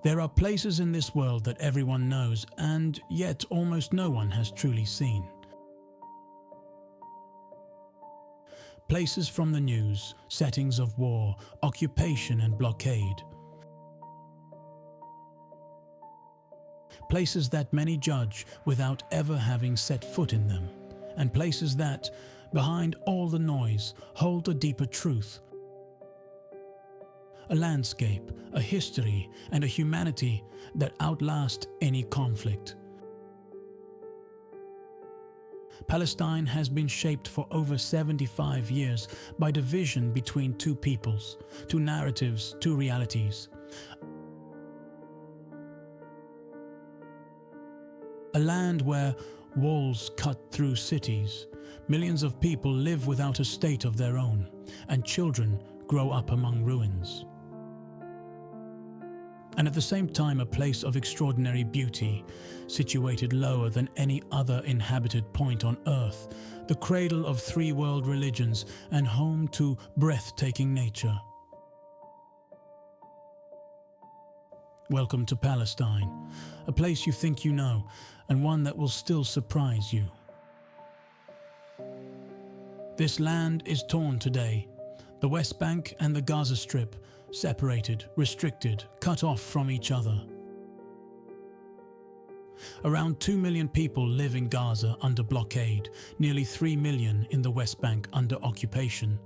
There are places in this world that everyone knows, and yet almost no one has truly seen. Places from the news, settings of war, occupation and blockade. Places that many judge without ever having set foot in them, and places that, behind all the noise, hold a deeper truth. A landscape, a history, and a humanity that outlast any conflict. Palestine has been shaped for over 75 years by division between two peoples, two narratives, two realities. A land where walls cut through cities, millions of people live without a state of their own, and children grow up among ruins. And at the same time a place of extraordinary beauty, situated lower than any other inhabited point on earth, the cradle of three world religions and home to breathtaking nature. Welcome to Palestine, a place you think you know, and one that will still surprise you. This land is torn today, the West Bank and the Gaza Strip, separated, restricted, cut off from each other. Around 2 million people live in Gaza under blockade, nearly 3 million in the West Bank under occupation.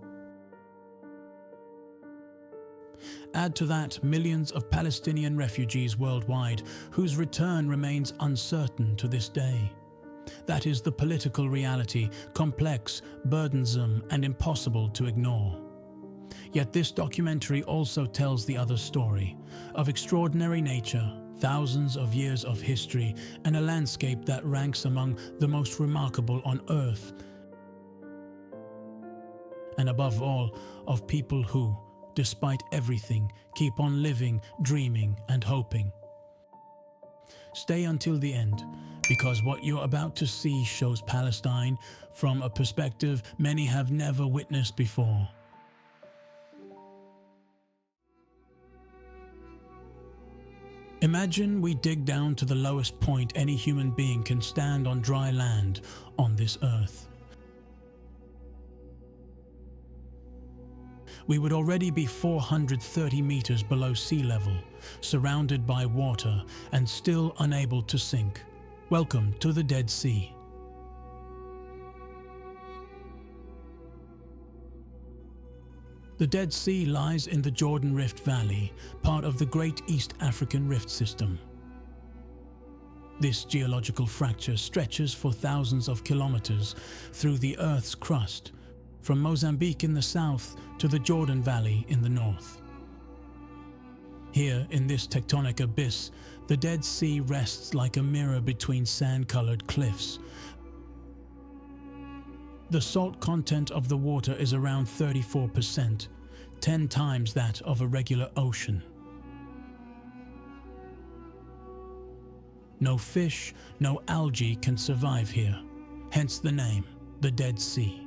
Add to that millions of Palestinian refugees worldwide, whose return remains uncertain to this day. That is the political reality, complex, burdensome, and impossible to ignore. Yet this documentary also tells the other story, of extraordinary nature, thousands of years of history, and a landscape that ranks among the most remarkable on earth. And above all, of people who, despite everything, keep on living, dreaming, and hoping. Stay until the end, because what you're about to see shows Palestine from a perspective many have never witnessed before. Imagine we dig down to the lowest point any human being can stand on dry land on this earth. We would already be 430 meters below sea level, surrounded by water and still unable to sink. Welcome to the Dead Sea. The Dead Sea lies in the Jordan Rift Valley, part of the Great East African Rift System. This geological fracture stretches for thousands of kilometers through the Earth's crust, from Mozambique in the south to the Jordan Valley in the north. Here, in this tectonic abyss, the Dead Sea rests like a mirror between sand-colored cliffs. The salt content of the water is around 34%, 10 times that of a regular ocean. No fish, no algae can survive here, hence the name, the Dead Sea.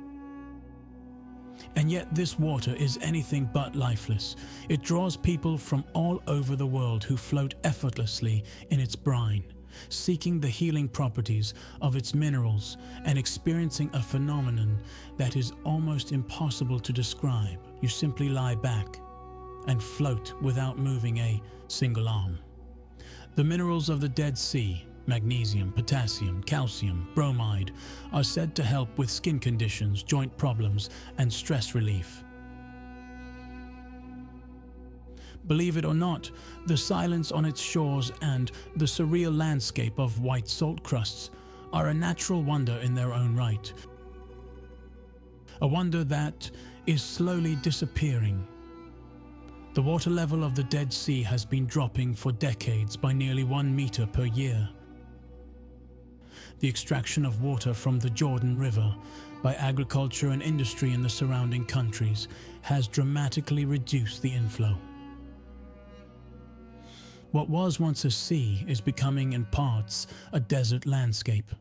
And yet this water is anything but lifeless. It draws people from all over the world who float effortlessly in its brine, seeking the healing properties of its minerals and experiencing a phenomenon that is almost impossible to describe. You simply lie back and float without moving a single arm. The minerals of the Dead Sea, magnesium, potassium, calcium, bromide, are said to help with skin conditions, joint problems, and stress relief. Believe it or not, the silence on its shores and the surreal landscape of white salt crusts are a natural wonder in their own right. A wonder that is slowly disappearing. The water level of the Dead Sea has been dropping for decades by nearly 1 meter per year. The extraction of water from the Jordan River by agriculture and industry in the surrounding countries has dramatically reduced the inflow. What was once a sea is becoming in parts a desert landscape.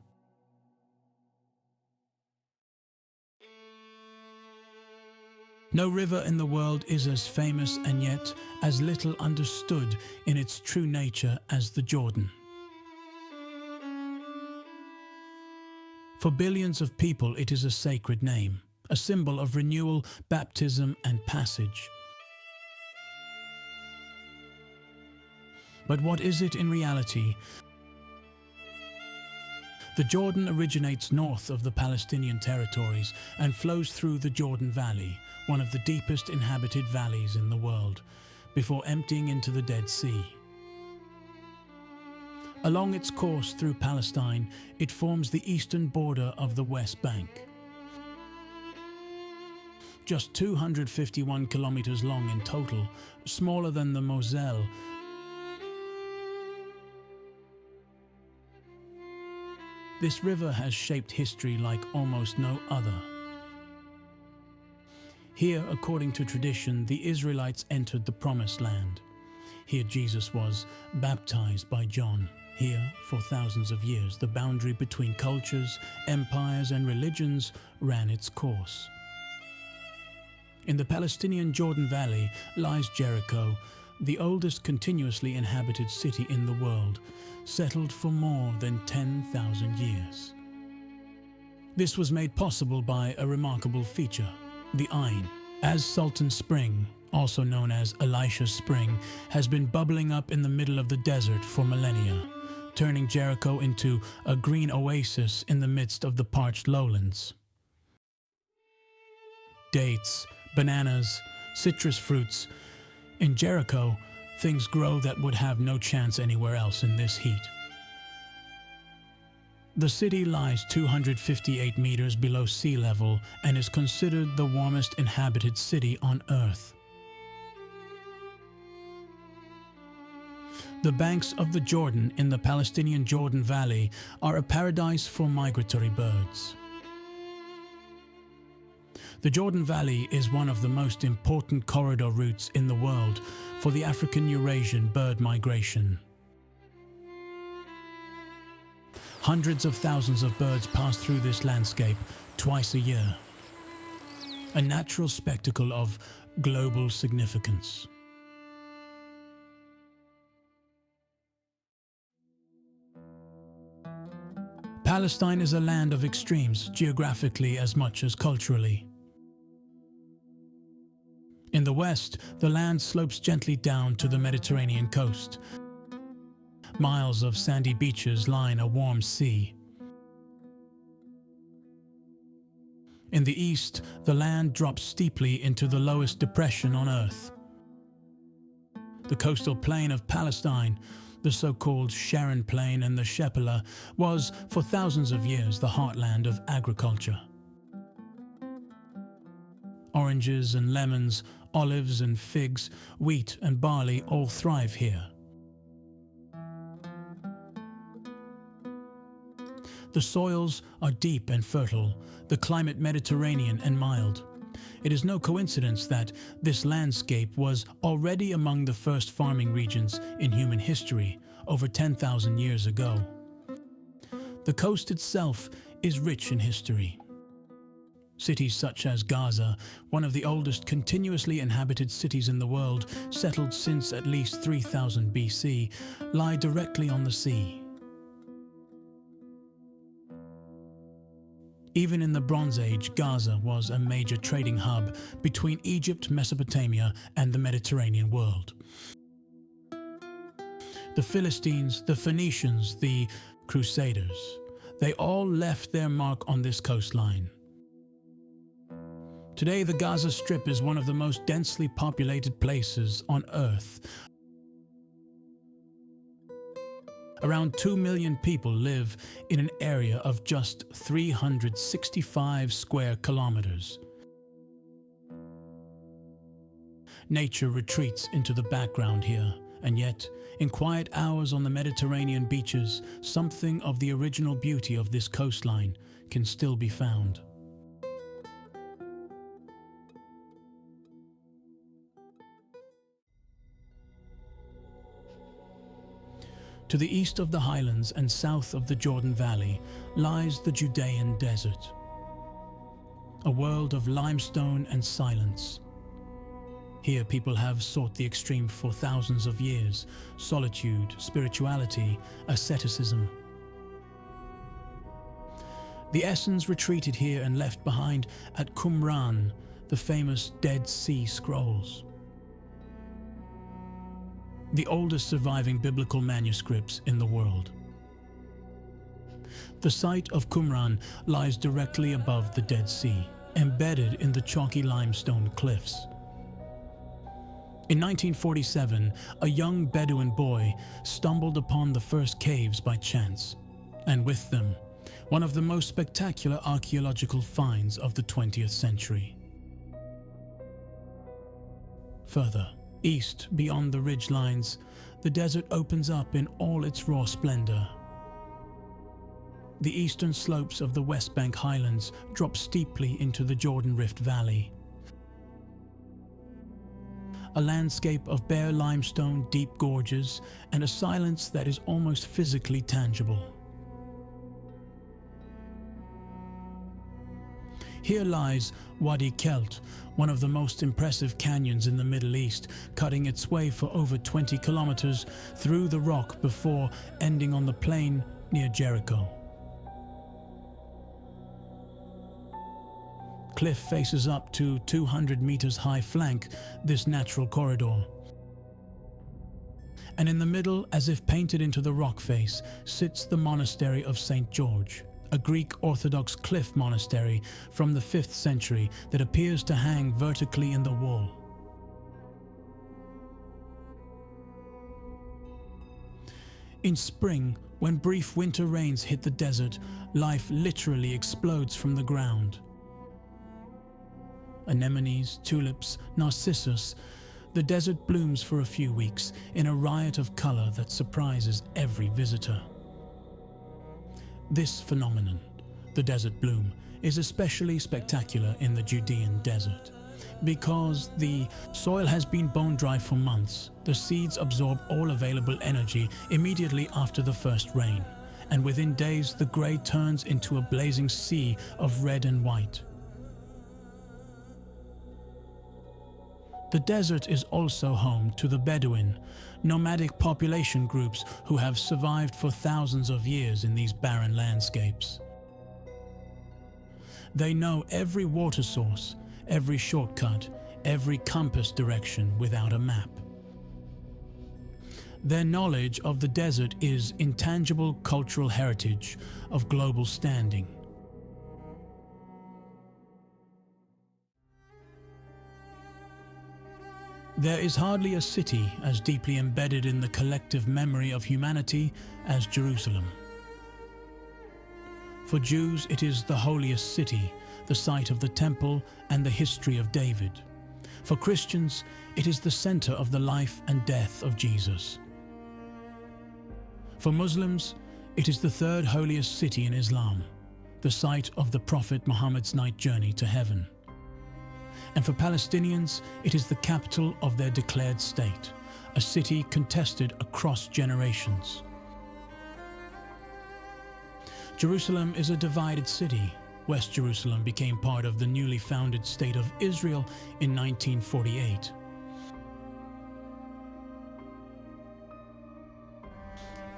No river in the world is as famous and yet as little understood in its true nature as the Jordan. For billions of people, it is a sacred name, a symbol of renewal, baptism, and passage. But what is it in reality? The Jordan originates north of the Palestinian territories and flows through the Jordan Valley, one of the deepest inhabited valleys in the world, before emptying into the Dead Sea. Along its course through Palestine, it forms the eastern border of the West Bank. Just 251 kilometers long in total, smaller than the Moselle, this river has shaped history like almost no other. Here, according to tradition, the Israelites entered the Promised Land. Here Jesus was baptized by John. Here, for thousands of years, the boundary between cultures, empires, and religions ran its course. In the Palestinian Jordan Valley lies Jericho, the oldest continuously inhabited city in the world, settled for more than 10,000 years. This was made possible by a remarkable feature, the Ain. As Sultan Spring, also known as Elisha's Spring, has been bubbling up in the middle of the desert for millennia, turning Jericho into a green oasis in the midst of the parched lowlands. Dates, bananas, citrus fruits. In Jericho, things grow that would have no chance anywhere else in this heat. The city lies 258 meters below sea level and is considered the warmest inhabited city on Earth. The banks of the Jordan in the Palestinian Jordan Valley are a paradise for migratory birds. The Jordan Valley is one of the most important corridor routes in the world for the African-Eurasian bird migration. Hundreds of thousands of birds pass through this landscape twice a year. A natural spectacle of global significance. Palestine is a land of extremes, geographically as much as culturally. In the west, the land slopes gently down to the Mediterranean coast. Miles of sandy beaches line a warm sea. In the east, the land drops steeply into the lowest depression on Earth. The coastal plain of Palestine, the so-called Sharon Plain and the Shephelah, was for thousands of years the heartland of agriculture. Oranges and lemons, olives and figs, wheat and barley all thrive here. The soils are deep and fertile, the climate Mediterranean and mild. It is no coincidence that this landscape was already among the first farming regions in human history over 10,000 years ago. The coast itself is rich in history. Cities such as Gaza, one of the oldest continuously inhabited cities in the world, settled since at least 3000 BC, lie directly on the sea. Even in the Bronze Age, Gaza was a major trading hub between Egypt, Mesopotamia, and the Mediterranean world. The Philistines, the Phoenicians, the Crusaders, they all left their mark on this coastline. Today, the Gaza Strip is one of the most densely populated places on Earth. Around 2 million people live in an area of just 365 square kilometers. Nature retreats into the background here, and yet, in quiet hours on the Mediterranean beaches, something of the original beauty of this coastline can still be found. To the east of the highlands and south of the Jordan Valley lies the Judean Desert, a world of limestone and silence. Here people have sought the extreme for thousands of years: solitude, spirituality, asceticism. The Essenes retreated here and left behind at Qumran the famous Dead Sea Scrolls, the oldest surviving biblical manuscripts in the world. The site of Qumran lies directly above the Dead Sea, embedded in the chalky limestone cliffs. In 1947, a young Bedouin boy stumbled upon the first caves by chance, and with them, one of the most spectacular archaeological finds of the 20th century. Further east, beyond the ridge lines, the desert opens up in all its raw splendor. The eastern slopes of the West Bank highlands drop steeply into the Jordan Rift Valley, a landscape of bare limestone, deep gorges, and a silence that is almost physically tangible. Here lies Wadi al-Qilt, one of the most impressive canyons in the Middle East, cutting its way for over 20 kilometers through the rock before ending on the plain near Jericho. Cliff faces up to 200 meters high flank this natural corridor. And in the middle, as if painted into the rock face, sits the monastery of St. George, a Greek Orthodox cliff monastery from the 5th century that appears to hang vertically in the wall. In spring, when brief winter rains hit the desert, life literally explodes from the ground. Anemones, tulips, narcissus, the desert blooms for a few weeks in a riot of color that surprises every visitor. This phenomenon, the desert bloom, is especially spectacular in the Judean desert. Because the soil has been bone dry for months, the seeds absorb all available energy immediately after the first rain, and within days the grey turns into a blazing sea of red and white. The desert is also home to the Bedouin, nomadic population groups who have survived for thousands of years in these barren landscapes. They know every water source, every shortcut, every compass direction without a map. Their knowledge of the desert is intangible cultural heritage of global standing. There is hardly a city as deeply embedded in the collective memory of humanity as Jerusalem. For Jews, it is the holiest city, the site of the temple and the history of David. For Christians, it is the center of the life and death of Jesus. For Muslims, it is the third holiest city in Islam, the site of the Prophet Muhammad's night journey to heaven. And for Palestinians, it is the capital of their declared state, a city contested across generations. Jerusalem is a divided city. West Jerusalem became part of the newly founded State of Israel in 1948.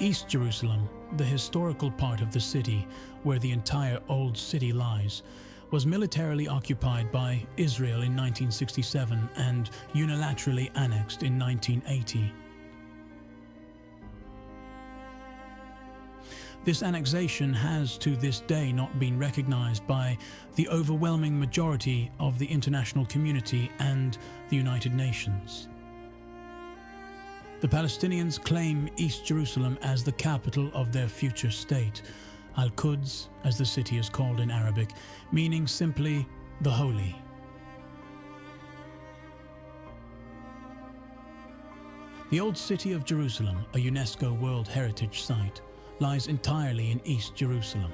East Jerusalem, the historical part of the city where the entire Old City lies, was militarily occupied by Israel in 1967 and unilaterally annexed in 1980. This annexation has to this day not been recognized by the overwhelming majority of the international community and the United Nations. The Palestinians claim East Jerusalem as the capital of their future state, Al-Quds, as the city is called in Arabic, meaning simply the holy. The Old City of Jerusalem, a UNESCO World Heritage Site, lies entirely in East Jerusalem.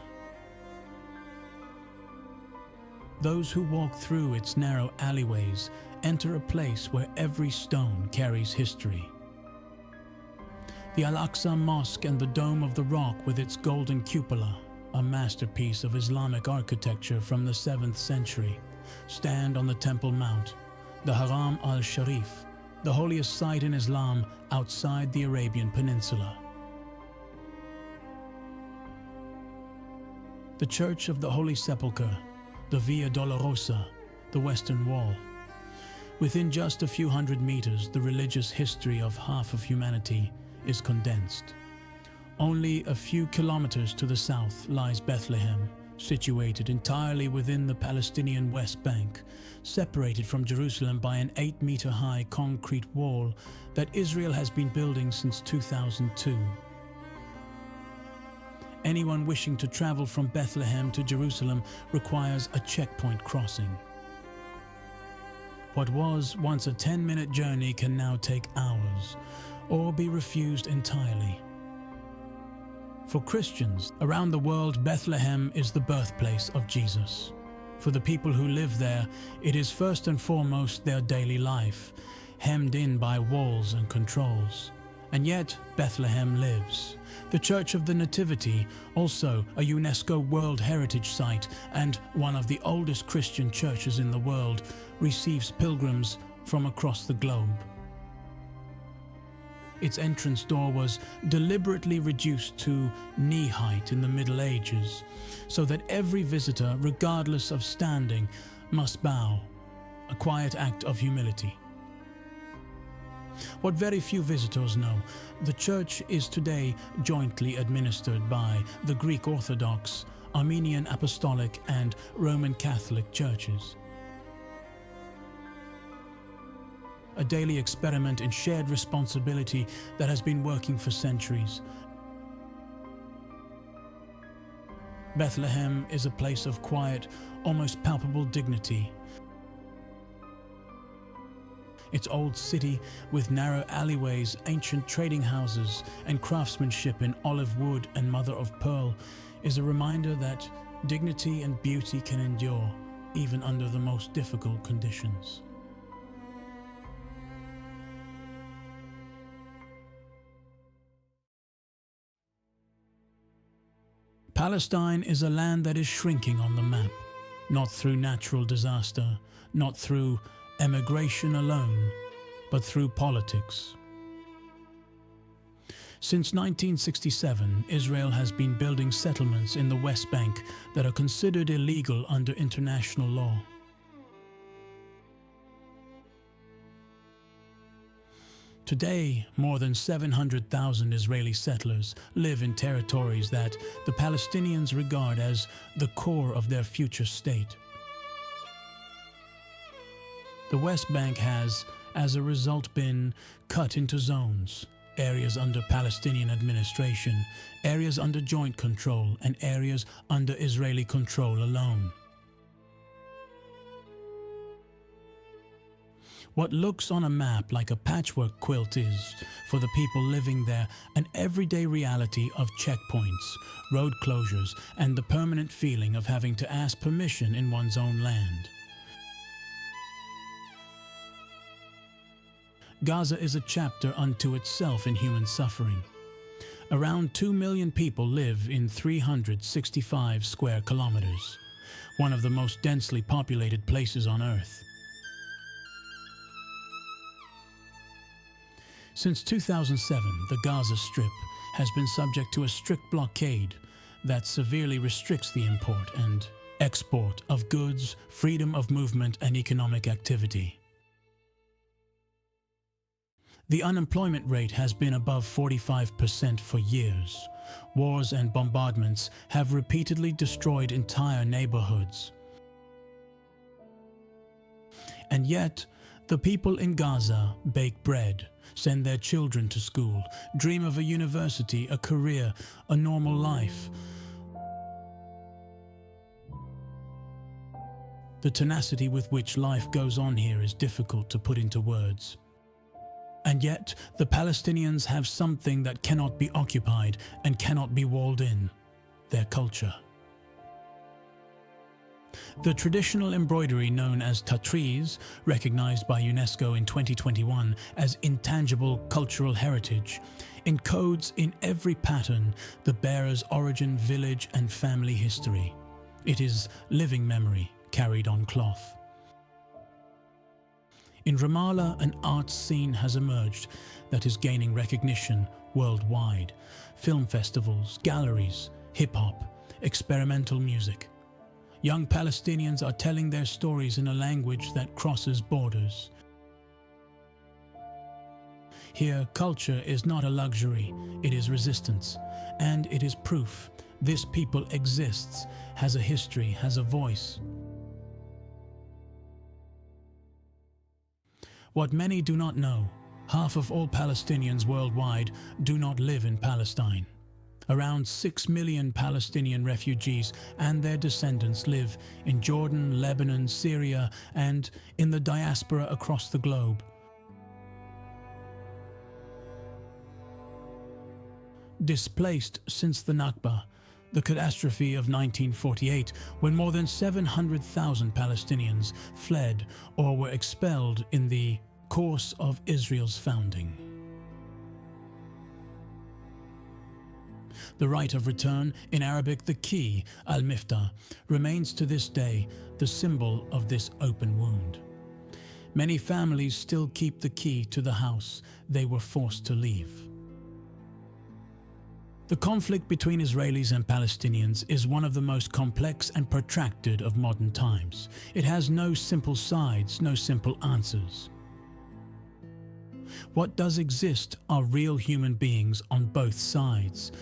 Those who walk through its narrow alleyways enter a place where every stone carries history. The Al-Aqsa Mosque and the Dome of the Rock with its golden cupola, a masterpiece of Islamic architecture from the 7th century, stand on the Temple Mount, the Haram al-Sharif, the holiest site in Islam outside the Arabian Peninsula. The Church of the Holy Sepulchre, the Via Dolorosa, the Western Wall. Within just a few hundred meters, the religious history of half of humanity is condensed. Only a few kilometers to the south lies Bethlehem, situated entirely within the Palestinian West Bank, separated from Jerusalem by an 8-meter-high concrete wall that Israel has been building since 2002. Anyone wishing to travel from Bethlehem to Jerusalem requires a checkpoint crossing. What was once a 10-minute journey can now take hours, or be refused entirely. For Christians around the world, Bethlehem is the birthplace of Jesus. For the people who live there, it is first and foremost their daily life, hemmed in by walls and controls. And yet, Bethlehem lives. The Church of the Nativity, also a UNESCO World Heritage Site and one of the oldest Christian churches in the world, receives pilgrims from across the globe. Its entrance door was deliberately reduced to knee height in the Middle Ages, so that every visitor, regardless of standing, must bow, a quiet act of humility. What very few visitors know, the church is today jointly administered by the Greek Orthodox, Armenian Apostolic and Roman Catholic churches. A daily experiment in shared responsibility that has been working for centuries. Bethlehem is a place of quiet, almost palpable dignity. Its old city, with narrow alleyways, ancient trading houses, and craftsmanship in olive wood and mother of pearl, is a reminder that dignity and beauty can endure, even under the most difficult conditions. Palestine is a land that is shrinking on the map, not through natural disaster, not through emigration alone, but through politics. Since 1967, Israel has been building settlements in the West Bank that are considered illegal under international law. Today, more than 700,000 Israeli settlers live in territories that the Palestinians regard as the core of their future state. The West Bank has, as a result, been cut into zones: areas under Palestinian administration, areas under joint control, and areas under Israeli control alone. What looks on a map like a patchwork quilt is, for the people living there, an everyday reality of checkpoints, road closures, and the permanent feeling of having to ask permission in one's own land. Gaza is a chapter unto itself in human suffering. Around 2 million people live in 365 square kilometers, one of the most densely populated places on Earth. Since 2007, the Gaza Strip has been subject to a strict blockade that severely restricts the import and export of goods, freedom of movement, and economic activity. The unemployment rate has been above 45% for years. Wars and bombardments have repeatedly destroyed entire neighborhoods. And yet, the people in Gaza bake bread, send their children to school, dream of a university, a career, a normal life. The tenacity with which life goes on here is difficult to put into words. And yet, the Palestinians have something that cannot be occupied and cannot be walled in: their culture. The traditional embroidery known as tatriz, recognized by UNESCO in 2021 as intangible cultural heritage, encodes in every pattern the bearer's origin, village, and family history. It is living memory carried on cloth. In Ramallah, an art scene has emerged that is gaining recognition worldwide. Film festivals, galleries, hip-hop, experimental music. Young Palestinians are telling their stories in a language that crosses borders. Here, culture is not a luxury, it is resistance, and it is proof this people exists, has a history, has a voice. What many do not know, half of all Palestinians worldwide do not live in Palestine. Around 6 million Palestinian refugees and their descendants live in Jordan, Lebanon, Syria, and in the diaspora across the globe. Displaced since the Nakba, the catastrophe of 1948, when more than 700,000 Palestinians fled or were expelled in the course of Israel's founding. The right of return, in Arabic the key, al-Miftah, remains to this day the symbol of this open wound. Many families still keep the key to the house they were forced to leave. The conflict between Israelis and Palestinians is one of the most complex and protracted of modern times. It has no simple sides, no simple answers. What does exist are real human beings on both sides.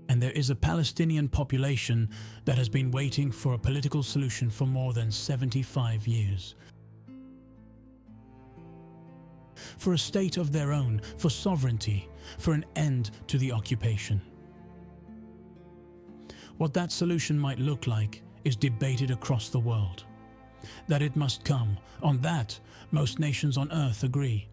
And there is a Palestinian population that has been waiting for a political solution for more than 75 years. For a state of their own, for sovereignty, for an end to the occupation. What that solution might look like is debated across the world. That it must come, on that, most nations on earth agree.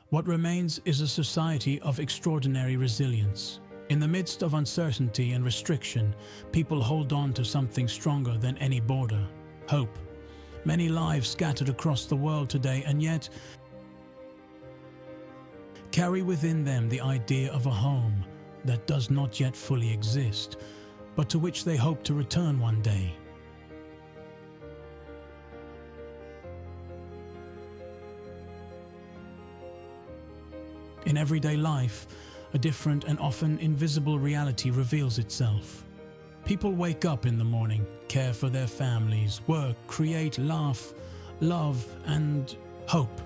What remains is a society of extraordinary resilience. In the midst of uncertainty and restriction, people hold on to something stronger than any border: hope. Many lives scattered across the world today, and yet carry within them the idea of a home that does not yet fully exist, but to which they hope to return one day. In everyday life, a different and often invisible reality reveals itself. People wake up in the morning, care for their families, work, create, laugh, love, and hope.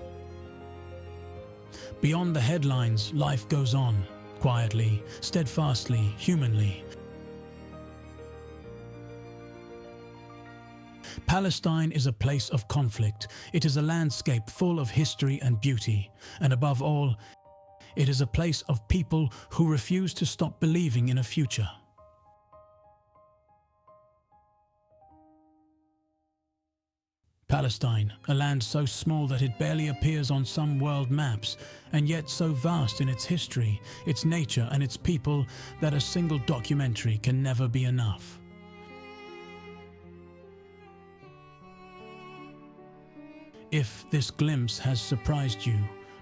Beyond the headlines, life goes on, quietly, steadfastly, humanly. Palestine is a place of conflict. It is a landscape full of history and beauty, and above all, it is a place of people who refuse to stop believing in a future. Palestine, a land so small that it barely appears on some world maps, and yet so vast in its history, its nature, and its people that a single documentary can never be enough. If this glimpse has surprised you,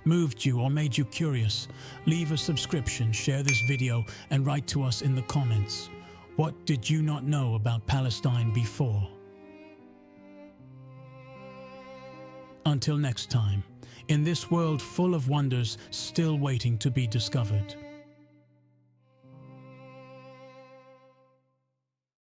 moved you, or made you curious, leave a subscription, share this video, and write to us in the comments. What did you not know about Palestine before? Until next time, in this world full of wonders still waiting to be discovered.